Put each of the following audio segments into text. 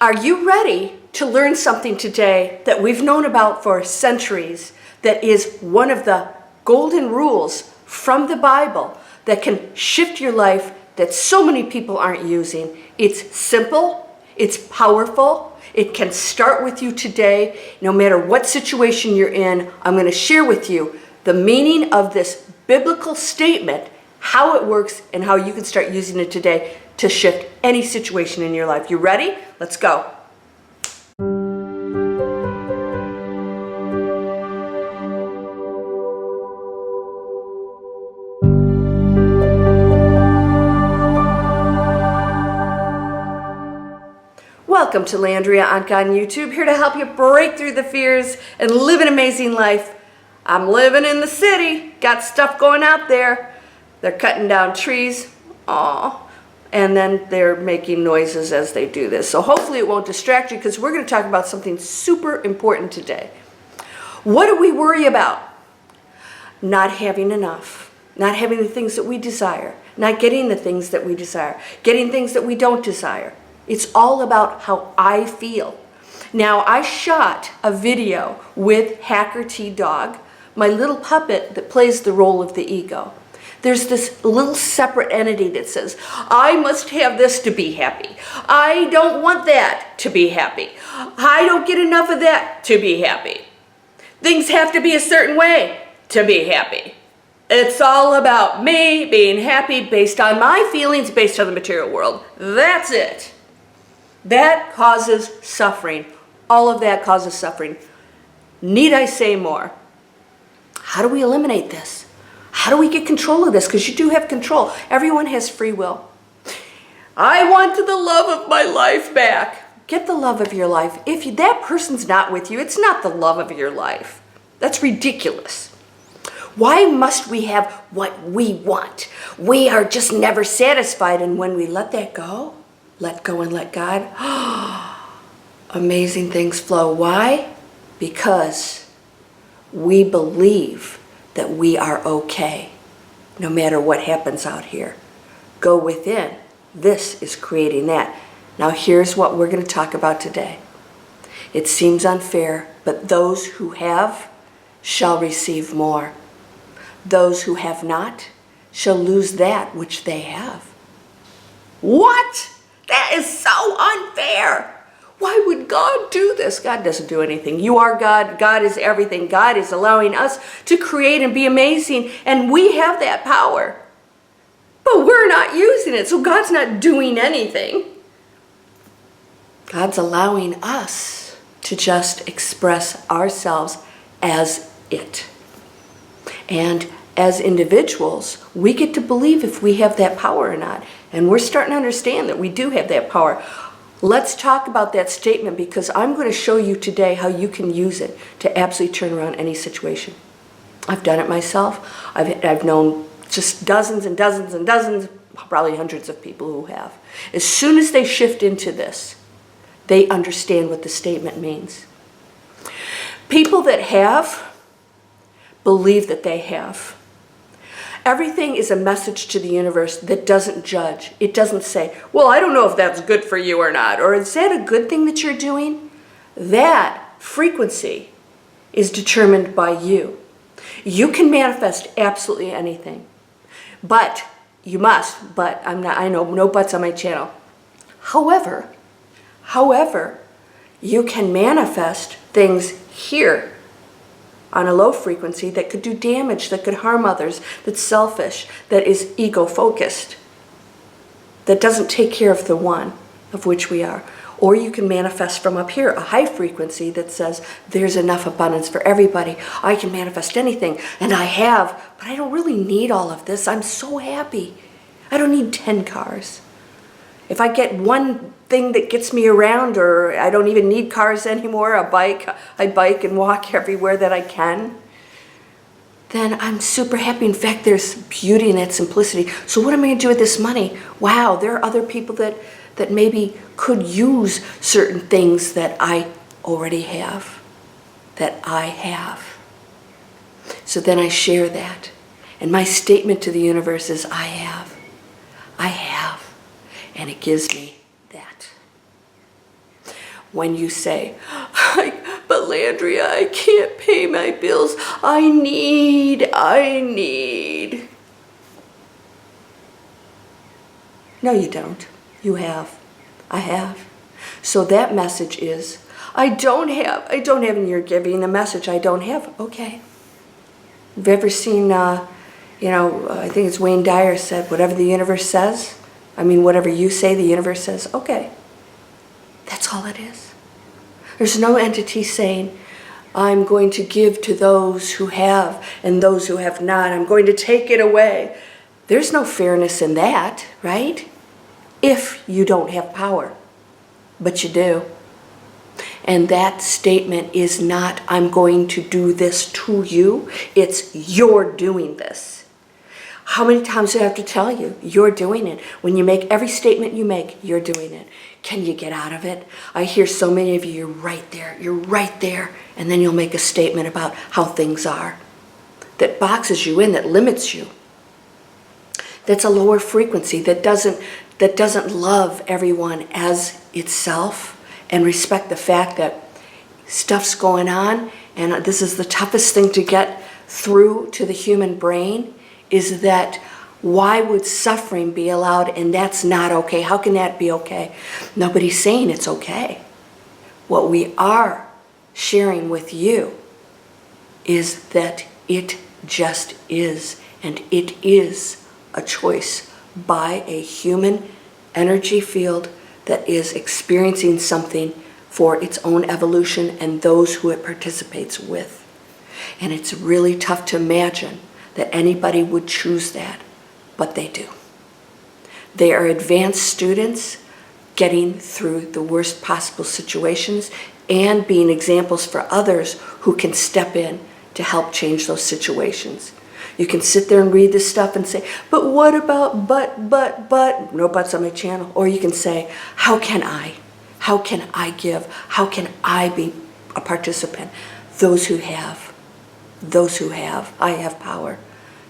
Are you ready to learn something today that we've known about for centuries, that is one of the golden rules from the Bible that can shift your life that so many people aren't using? It's simple, it's powerful, it can start with you today. No matter what situation you're in, I'm going to share with you the meaning of this biblical statement, how it works, and how you can start using it today to shift any situation in your life. You ready? Let's go. Welcome to Landria Onkka on YouTube, here to help you break through the fears and live an amazing life. I'm living in the city, got stuff going out there. They're cutting down trees, and then they're making noises as they do this. So hopefully it won't distract you, because we're going to talk about something super important today. What do we worry about? Not having enough, not having the things that we desire, not getting the things that we desire, getting things that we don't desire. It's all about how I feel. Now, I shot a video with Hacker T-Dog, my little puppet that plays the role of the ego. There's this little separate entity that says, I must have this to be happy. I don't want that to be happy. I don't get enough of that to be happy. Things have to be a certain way to be happy. It's all about me being happy based on my feelings, based on the material world. That's it. That causes suffering. All of that causes suffering. Need I say more? How do we eliminate this? How do we get control of this? Because you do have control. Everyone has free will. I want the love of my life back. Get the love of your life. If that person's not with you, it's not the love of your life. That's ridiculous. Why must we have what we want? We are just never satisfied, and when we let that go, let go and let God, amazing things flow. Why? Because we believe that we are okay, no matter what happens out here. Go within. This is creating that. Now here's what we're going to talk about today. It seems unfair, but those who have shall receive more. Those who have not shall lose that which they have. What? That is so unfair. Why would God do this? God doesn't do anything. You are God. God is everything. God is allowing us to create and be amazing, and we have that power. But we're not using it, so God's not doing anything. God's allowing us to just express ourselves as it. And as individuals, we get to believe if we have that power or not. And we're starting to understand that we do have that power. Let's talk about that statement, because I'm going to show you today how you can use it to absolutely turn around any situation. I've done it myself. I've known just dozens and dozens and dozens, probably hundreds of people who have. As soon as they shift into this, they understand what the statement means. People that have believe that they have. Everything is a message to the universe that doesn't judge. It doesn't say, well, I don't know if that's good for you or not, or is that a good thing that you're doing? That frequency is determined by you. You can manifest absolutely anything, but you must, but I know no buts on my channel. However, you can manifest things here on a low frequency that could do damage, that could harm others, that's selfish, that is ego-focused, that doesn't take care of the one of which we are. Or you can manifest from up here a high frequency that says, there's enough abundance for everybody. I can manifest anything, and I have, but I don't really need all of this. I'm so happy. I don't need 10 cars. If I get one thing that gets me around, or I don't even need cars anymore, a bike, I bike and walk everywhere that I can, then I'm super happy. In fact, there's beauty in that simplicity. So what am I going to do with this money? Wow, there are other people that maybe could use certain things that I already have, that I have. So then I share that. And my statement to the universe is, I have. And it gives me that. when you say, but Landria, I can't pay my bills. I need. No, you don't. You have. I have. So that message is, I don't have, and you're giving a message, I don't have. Okay. Have you ever seen, I think it's Wayne Dyer said, whatever the universe says, whatever you say, the universe says, okay. That's all it is. There's no entity saying, I'm going to give to those who have and those who have not. I'm going to take it away. There's no fairness in that, right? If you don't have power. But you do. And that statement is not, I'm going to do this to you. It's, you're doing this. How many times do I have to tell you? You're doing it. When you make every statement you make, you're doing it. Can you get out of it? I hear so many of you, you're right there. And then you'll make a statement about how things are. That boxes you in, that limits you. That's a lower frequency, that doesn't love everyone as itself and respect the fact that stuff's going on, and this is the toughest thing to get through to the human brain, is that why would suffering be allowed, and that's not okay? How can that be okay? Nobody's saying it's okay. What we are sharing with you is that it just is, and it is a choice by a human energy field that is experiencing something for its own evolution and those who it participates with. And it's really tough to imagine that anybody would choose that, but they do. They are advanced students getting through the worst possible situations and being examples for others who can step in to help change those situations. You can sit there and read this stuff and say, but what about, but, no buts on my channel. Or you can say, how can I give? How can I be a participant? Those who have, I have power,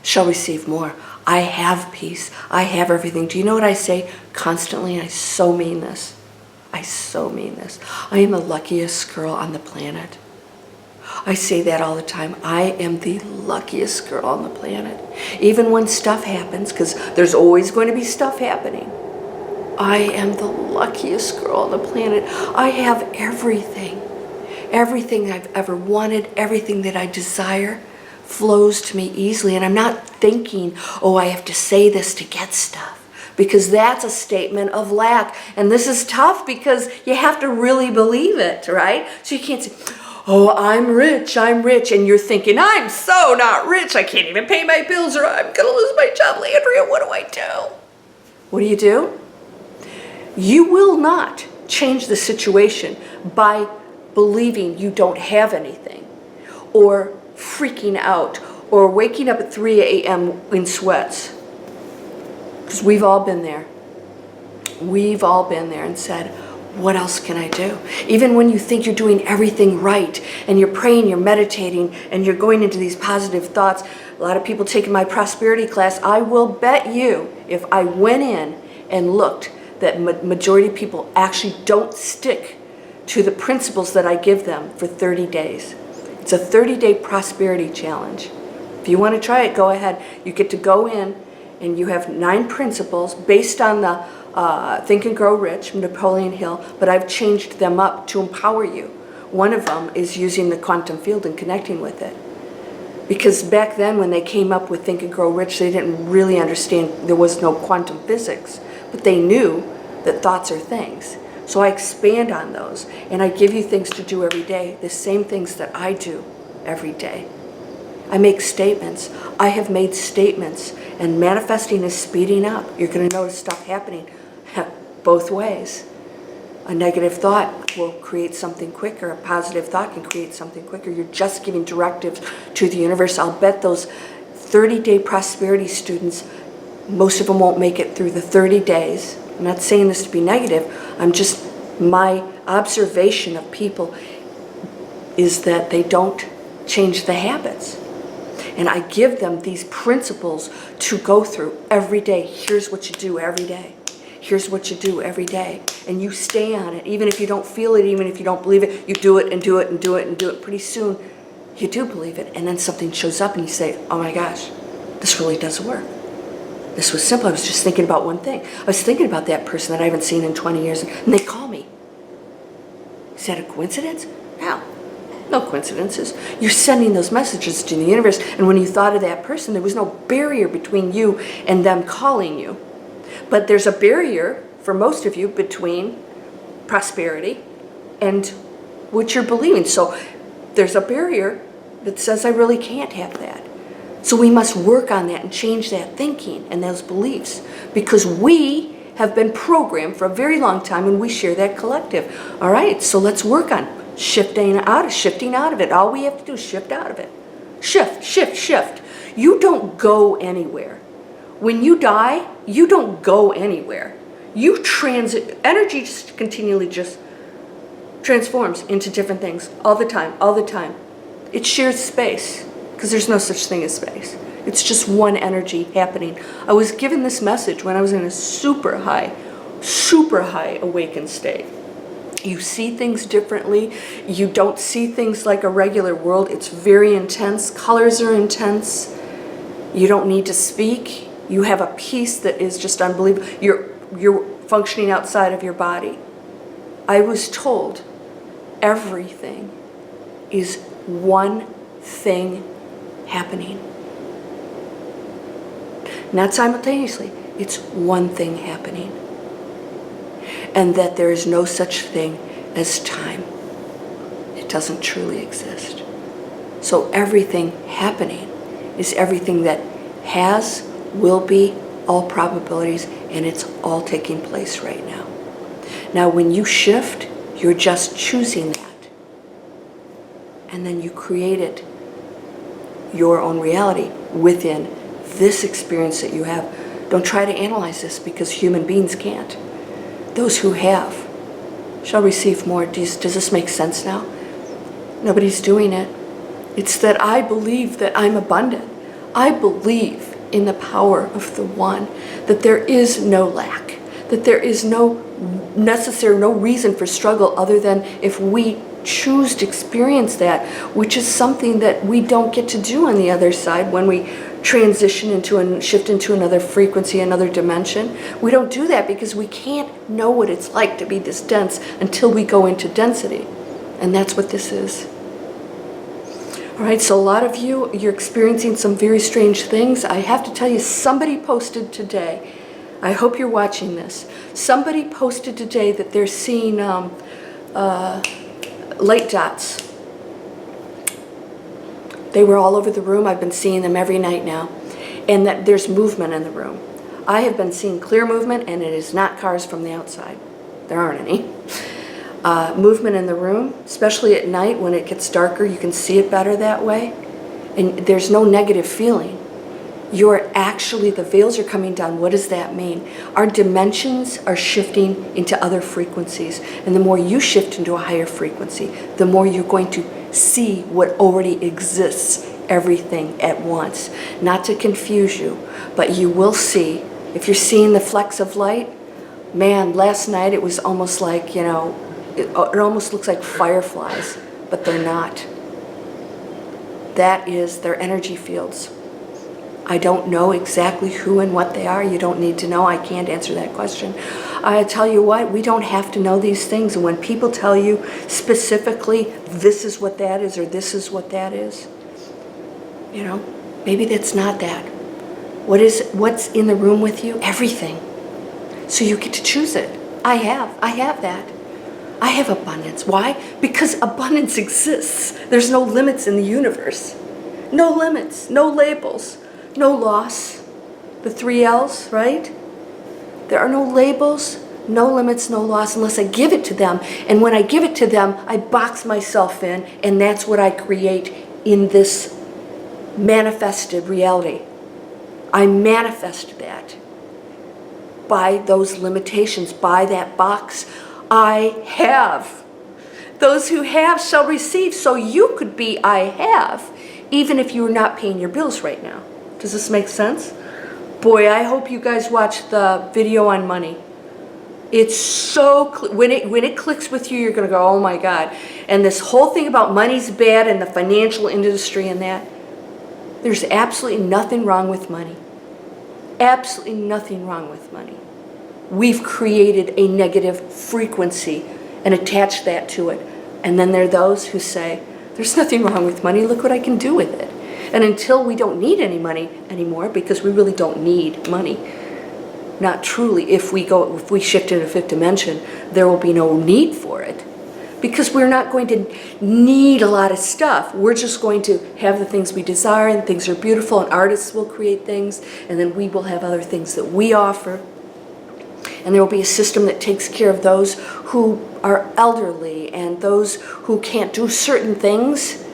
shall receive more. I have peace. I have everything. Do you know what I say constantly? And I so mean this. I am the luckiest girl on the planet. I say that all the time. I am the luckiest girl on the planet. Even when stuff happens, because there's always going to be stuff happening. I am the luckiest girl on the planet. I have everything. Everything I've ever wanted, everything that I desire flows to me easily. And I'm not thinking, oh, I have to say this to get stuff. Because that's a statement of lack. And this is tough because you have to really believe it, right? So you can't say, oh, I'm rich. And you're thinking, I'm so not rich. I can't even pay my bills, or I'm going to lose my job. Landria, what do I do? What do? You will not change the situation by believing you don't have anything, or freaking out, or waking up at 3 a.m. in sweats. Because we've all been there. We've all been there and said, what else can I do? Even when you think you're doing everything right, and you're praying, you're meditating, and you're going into these positive thoughts. A lot of people taking my prosperity class, I will bet you, if I went in and looked, that majority of people actually don't stick to the principles that I give them for 30 days. It's a 30-day prosperity challenge. If you want to try it, go ahead. You get to go in, and you have 9 principles based on the Think and Grow Rich from Napoleon Hill, but I've changed them up to empower you. One of them is using the quantum field and connecting with it. Because back then when they came up with Think and Grow Rich, they didn't really understand, there was no quantum physics, but they knew that thoughts are things. So I expand on those, and I give you things to do every day, the same things that I do every day. I make statements. I have made statements, and manifesting is speeding up. You're going to notice stuff happening both ways. A negative thought will create something quicker. A positive thought can create something quicker. You're just giving directives to the universe. I'll bet those 30-day prosperity students, most of them won't make it through the 30 days. I'm not saying this to be negative. My observation of people is that they don't change the habits. And I give them these principles to go through every day. Here's what you do every day. Here's what you do every day. and you stay on it, even if you don't feel it, even if you don't believe it, you do it and do it and do it and do it. Pretty soon, you do believe it, and then something shows up and you say, oh my gosh, this really does work. This was simple. I was just thinking about one thing. I was thinking about that person that I haven't seen in 20 years, and they call me. Is that a coincidence? No. No coincidences. You're sending those messages to the universe, and when you thought of that person, there was no barrier between you and them calling you. But there's a barrier, for most of you, between prosperity and what you're believing. So there's a barrier that says, I really can't have that. So we must work on that and change that thinking and those beliefs, because we have been programmed for a very long time and we share that collective. All right, so let's work on shifting out of it. All we have to do is shift out of it. Shift, shift, shift. You don't go anywhere. When you die, you don't go anywhere. You energy just continually just transforms into different things all the time, all the time. It shares space, because there's no such thing as space. It's just one energy happening. I was given this message when I was in a super high awakened state. You see things differently. You don't see things like a regular world. It's very intense. Colors are intense. You don't need to speak. You have a peace that is just unbelievable. You're functioning outside of your body. I was told everything is one thing happening. Not simultaneously. It's one thing happening. And that there is no such thing as time. It doesn't truly exist. So everything happening is everything that has, will be, all probabilities, and it's all taking place right now. Now when you shift, you're just choosing that. And then you created your own reality within this experience that you have. Don't try to analyze this, because human beings can't. Those who have shall receive more. Does this make sense now? Nobody's doing it. It's that I believe that I'm abundant. I believe in the power of the One, that there is no lack, that there is no reason for struggle other than if we choose to experience that, which is something that we don't get to do on the other side when we transition into and shift into another frequency, another dimension. We don't do that because we can't know what it's like to be this dense until we go into density. And that's what this is. All right, so a lot of you, you're experiencing some very strange things. I have to tell you, somebody posted today, I hope you're watching this, somebody posted today that they're seeing light dots. They were all over the room. I've been seeing them every night now. And that there's movement in the room. I have been seeing clear movement, and it is not cars from the outside. There aren't any. Movement in the room, especially at night when it gets darker, you can see it better that way. And there's no negative feeling. You're actually, the veils are coming down. What does that mean? Our dimensions are shifting into other frequencies. And the more you shift into a higher frequency, the more you're going to see what already exists, everything at once. Not to confuse you, but you will see, if you're seeing the flecks of light, man, last night it was almost like, it almost looks like fireflies, but they're not. That is their energy fields. I don't know exactly who and what they are. You don't need to know. I can't answer that question. I tell you what, we don't have to know these things. And when people tell you specifically, this is what that is, or this is what that is, maybe that's not that. What's in the room with you? Everything. So you get to choose it. I have that. I have abundance. Why? Because abundance exists. There's no limits in the universe. No limits, no labels. No loss. The 3 L's, right? There are no labels, no limits, no loss unless I give it to them. And when I give it to them, I box myself in, and that's what I create in this manifested reality. I manifest that by those limitations, by that box. I have. Those who have shall receive. So you could be I have, even if you're not paying your bills right now. Does this make sense? Boy, I hope you guys watch the video on money. It's so, when it clicks with you, you're going to go, oh my God. And this whole thing about money's bad and the financial industry and that, there's absolutely nothing wrong with money. Absolutely nothing wrong with money. We've created a negative frequency and attached that to it. And then there are those who say, there's nothing wrong with money, look what I can do with it. And until we don't need any money anymore, because we really don't need money, not truly, if we shift into fifth dimension, there will be no need for it. Because we're not going to need a lot of stuff. We're just going to have the things we desire, and things are beautiful, and artists will create things, and then we will have other things that we offer. And there will be a system that takes care of those who are elderly, and those who can't do certain things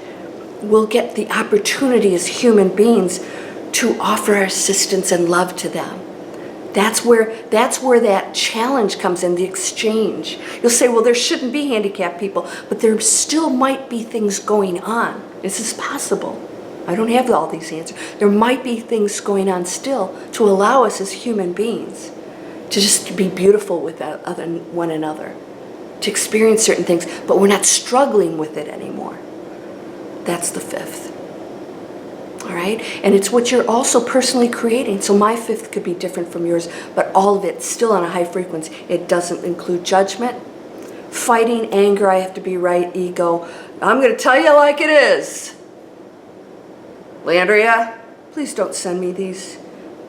will get the opportunity as human beings to offer assistance and love to them. That's where that challenge comes in, the exchange. You'll say, well, there shouldn't be handicapped people, but there still might be things going on. This is possible. I don't have all these answers. There might be things going on still to allow us as human beings to just be beautiful with one another, to experience certain things, but we're not struggling with it anymore. That's the fifth. All right? And it's what you're also personally creating. So my fifth could be different from yours, but all of it's still on a high frequency. It doesn't include judgment, fighting, anger, I have to be right, ego. I'm going to tell you like it is. Landria, please don't send me these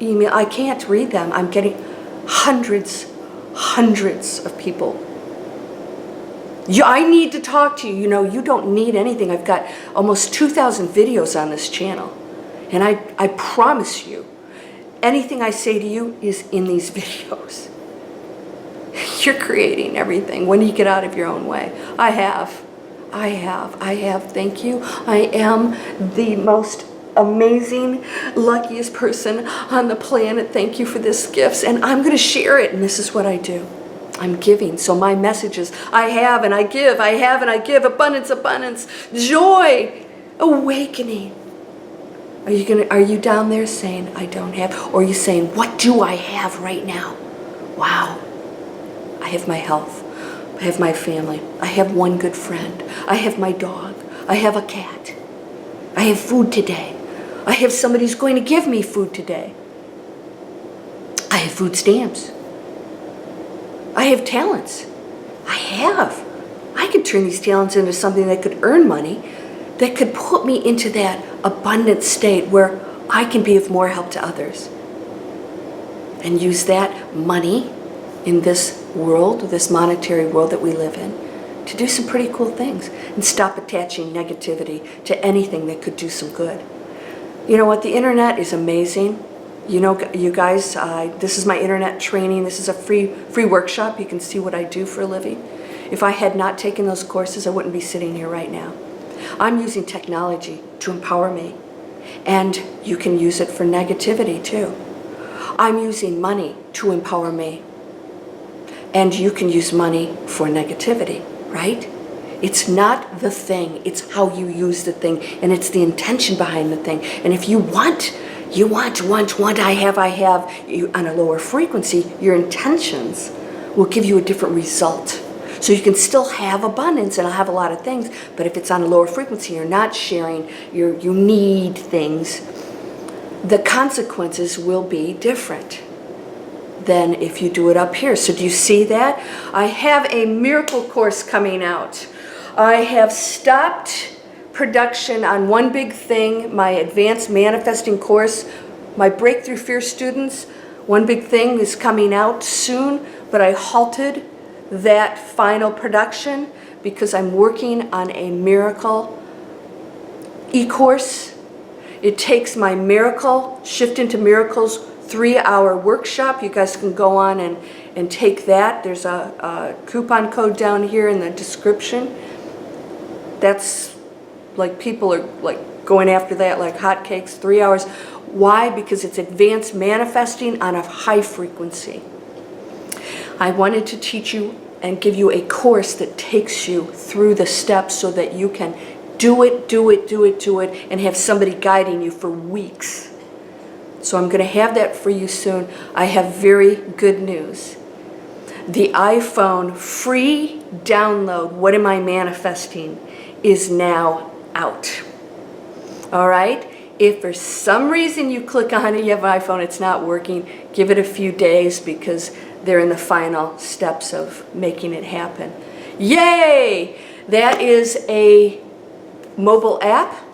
emails. I can't read them. I'm getting hundreds of people. I need to talk to you. You know, you don't need anything. I've got almost 2,000 videos on this channel. And I promise you, anything I say to you is in these videos. You're creating everything when you get out of your own way. I have. Thank you. I am the most amazing, luckiest person on the planet. Thank you for this gifts. And I'm going to share it. And this is what I do. I'm giving. So my message is, I have and I give. I have and I give. Abundance, abundance, joy, awakening. Are you down there saying, I don't have? Or are you saying, what do I have right now? Wow. I have my health. I have my family. I have one good friend. I have my dog. I have a cat. I have food today. I have somebody who's going to give me food today. I have food stamps. I have talents. I could turn these talents into something that could earn money, that could put me into that abundant state where I can be of more help to others. And use that money in this world, this monetary world that we live in, to do some pretty cool things and stop attaching negativity to anything that could do some good. You know what? The internet is amazing. You know, you guys, this is my internet training. This is a free workshop. You can see what I do for a living. If I had not taken those courses, I wouldn't be sitting here right now. I'm using technology to empower me. And you can use it for negativity too. I'm using money to empower me. And you can use money for negativity, right? It's not the thing, it's how you use the thing, and it's the intention behind the thing. And if you want, I have, on a lower frequency, your intentions will give you a different result. So you can still have abundance and have a lot of things, but if it's on a lower frequency, you're not sharing, you need things, the consequences will be different than if you do it up here. So do you see that? I have a miracle course coming out. I have stopped production on One Big Thing, my advanced manifesting course. My Breakthrough Fear students, One Big Thing is coming out soon, but I halted that final production because I'm working on a miracle e-course. It takes my miracle, Shift into Miracles 3-hour workshop. You guys can go on and take that. There's a coupon code down here in the description. That's like, people are like going after that like hotcakes, 3 hours. Why? Because it's advanced manifesting on a high frequency. I wanted to teach you and give you a course that takes you through the steps so that you can do it, and have somebody guiding you for weeks. So I'm going to have that for you soon. I have very good news. The iPhone free download, What Am I Manifesting, is now out. All right? If for some reason you click on it, you have an iPhone, it's not working, give it a few days because they're in the final steps of making it happen. Yay! That is a mobile app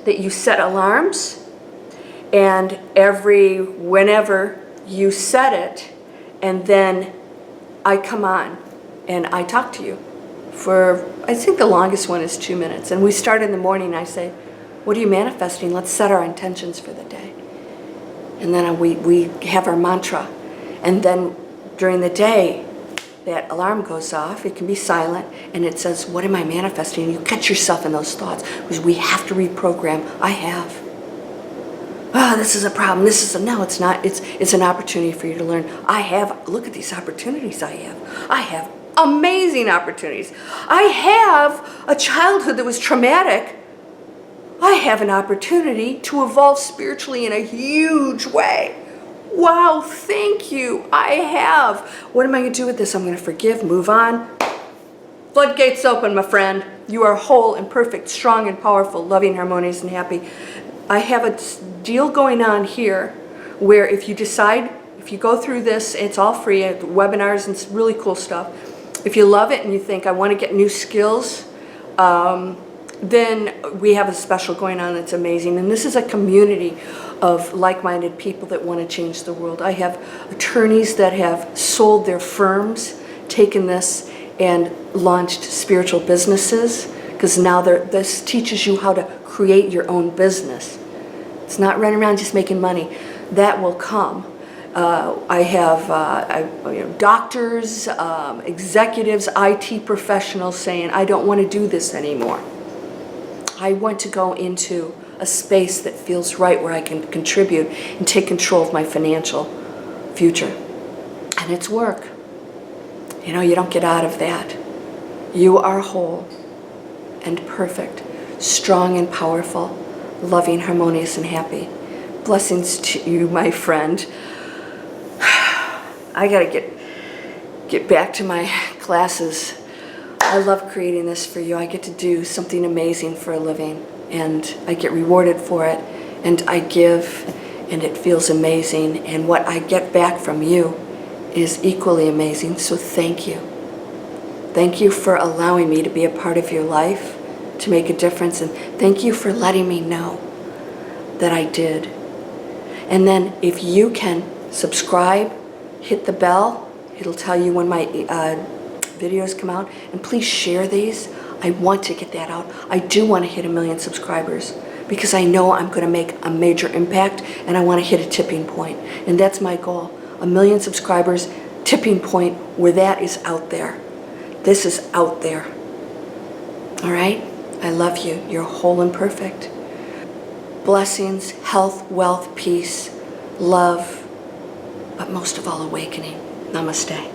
that you set alarms, and whenever you set it, and then I come on and I talk to you for, I think the longest one is 2 minutes. And we start in the morning, I say, what are you manifesting? Let's set our intentions for the day. And then we have our mantra. And then during the day, that alarm goes off. It can be silent, and it says, what am I manifesting? And you catch yourself in those thoughts, because we have to reprogram. I have. Oh, this is a problem. No, it's not. It's an opportunity for you to learn. I have. Look at these opportunities I have. I have amazing opportunities. I have a childhood that was traumatic. I have an opportunity to evolve spiritually in a huge way. Wow, thank you. I have. What am I going to do with this? I'm going to forgive, move on. Floodgates open, my friend. You are whole and perfect, strong and powerful, loving, harmonious, and happy. I have a deal going on here where if you decide, if you go through this, it's all free, webinars and really cool stuff. If you love it and you think, I want to get new skills, then we have a special going on that's amazing. And this is a community of like-minded people that want to change the world. I have attorneys that have sold their firms, taken this and launched spiritual businesses, because now this teaches you how to create your own business. It's not running around just making money. That will come. I have doctors, executives, IT professionals saying, I don't want to do this anymore. I want to go into a space that feels right, where I can contribute and take control of my financial future. And it's work. You know, you don't get out of that. You are whole and perfect, strong and powerful, loving, harmonious, and happy. Blessings to you, my friend. I gotta get back to my classes. I love creating this for you. I get to do something amazing for a living, and I get rewarded for it, and I give, and it feels amazing, and what I get back from you is equally amazing. So thank you. Thank you for allowing me to be a part of your life, to make a difference, and thank you for letting me know that I did. And then if you can subscribe, hit the bell, it'll tell you when my videos come out, and please share these. I want to get that out. I do want to hit 1 million subscribers, because I know I'm going to make a major impact, and I want to hit a tipping point, and that's my goal. 1 million subscribers, tipping point, where that is out there. This is out there. All right? I love you. You're whole and perfect. Blessings, health, wealth, peace, love, but most of all, awakening. Namaste.